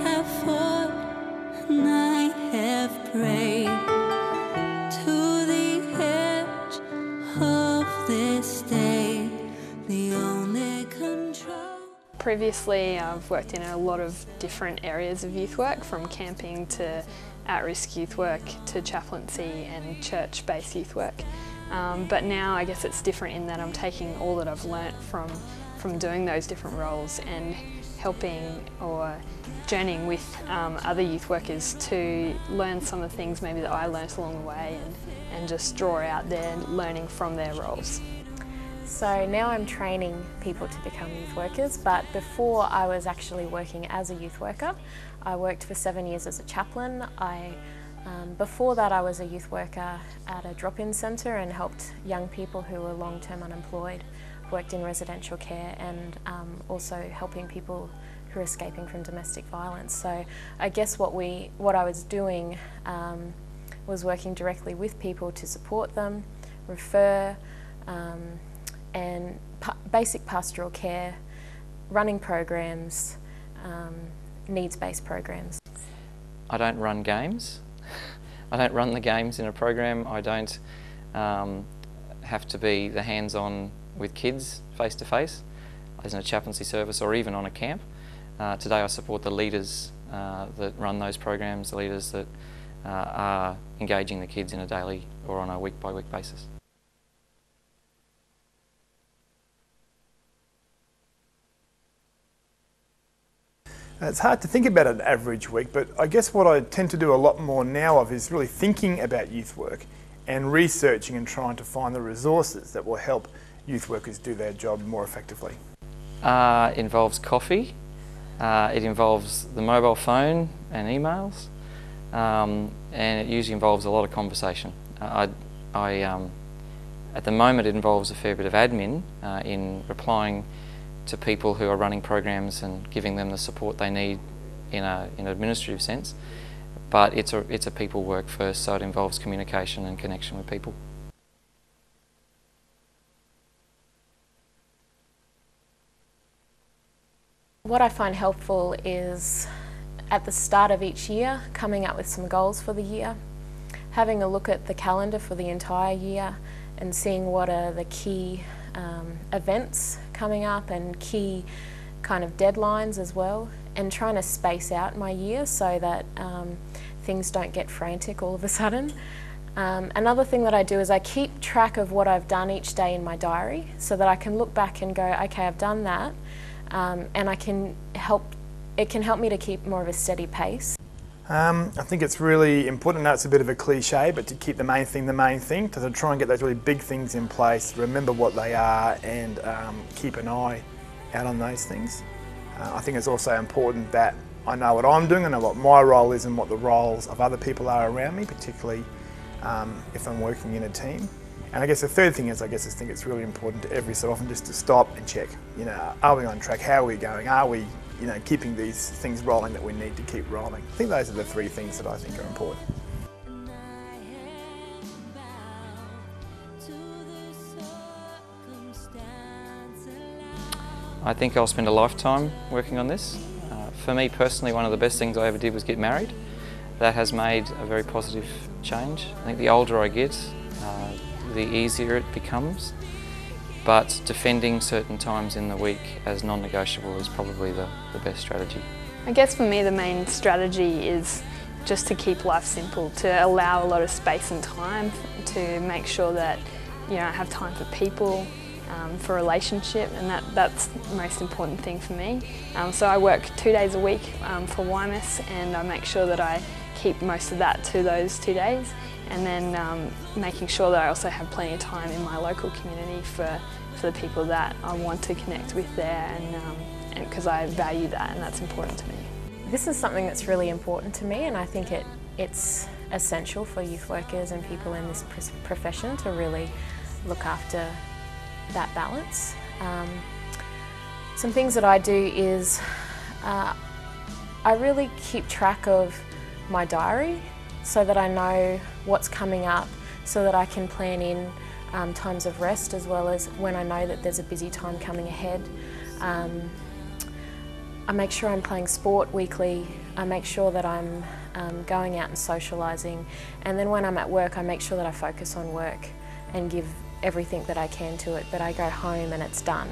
have fought and I have prayed to the edge of this day, the only control. Previously, I've worked in a lot of different areas of youth work, from camping to at-risk youth work to chaplaincy and church-based youth work. But now I guess it's different in that I'm taking all that I've learnt from doing those different roles and helping or journeying with other youth workers to learn some of the things maybe that I learnt along the way and just draw out their learning from their roles. So now I'm training people to become youth workers, but before I was actually working as a youth worker. I worked for 7 years as a chaplain. Before that I was a youth worker at a drop-in centre and helped young people who were long-term unemployed. Worked in residential care and also helping people who are escaping from domestic violence. So I guess what I was doing was working directly with people to support them, refer, and basic pastoral care, running programs, needs-based programs. I don't run games. I don't run the games in a program. I don't have to be the hands-on with kids face-to-face as in a chaplaincy service or even on a camp. Today I support the leaders that run those programs, the leaders that are engaging the kids in a daily or on a week-by-week basis. It's hard to think about an average week, but I guess what I tend to do a lot more now of is really thinking about youth work and researching and trying to find the resources that will help youth workers do their job more effectively. It involves coffee, it involves the mobile phone and emails, and it usually involves a lot of conversation. At the moment it involves a fair bit of admin in replying to people who are running programs and giving them the support they need in an administrative sense. But it's a people work first, so it involves communication and connection with people. What I find helpful is at the start of each year coming up with some goals for the year, having a look at the calendar for the entire year and seeing what are the key events coming up and key kind of deadlines as well, and trying to space out my year so that things don't get frantic all of a sudden. Another thing that I do is I keep track of what I've done each day in my diary so that I can look back and go, okay, I've done that, and it can help me to keep more of a steady pace. I think it's really important, I know it's a bit of a cliche, but to keep the main thing, to try and get those really big things in place, remember what they are and keep an eye out on those things. I think it's also important that I know what I'm doing, I know what my role is and what the roles of other people are around me, particularly if I'm working in a team. And I guess the third thing is, I think it's really important to every so often just to stop and check, are we on track, how are we going, are we keeping these things rolling that we need to keep rolling. I think those are the three things that I think are important. I think I'll spend a lifetime working on this. For me personally, one of the best things I ever did was get married. That has made a very positive change. I think the older I get, the easier it becomes. But defending certain times in the week as non-negotiable is probably the best strategy. I guess for me the main strategy is just to keep life simple, to allow a lot of space and time to make sure that I have time for people, for relationship, and that's the most important thing for me. So I work 2 days a week for YMIS, and I make sure that I keep most of that to those 2 days, and then making sure that I also have plenty of time in my local community for the people that I want to connect with there, and because I value that and that's important to me. This is something that's really important to me, and I think it's essential for youth workers and people in this profession to really look after that balance. Some things that I do is I really keep track of my diary so that I know what's coming up, so that I can plan in times of rest as well as when I know that there's a busy time coming ahead. I make sure I'm playing sport weekly. I make sure that I'm going out and socialising, and then when I'm at work I make sure that I focus on work and give everything that I can to it, but I go home and it's done.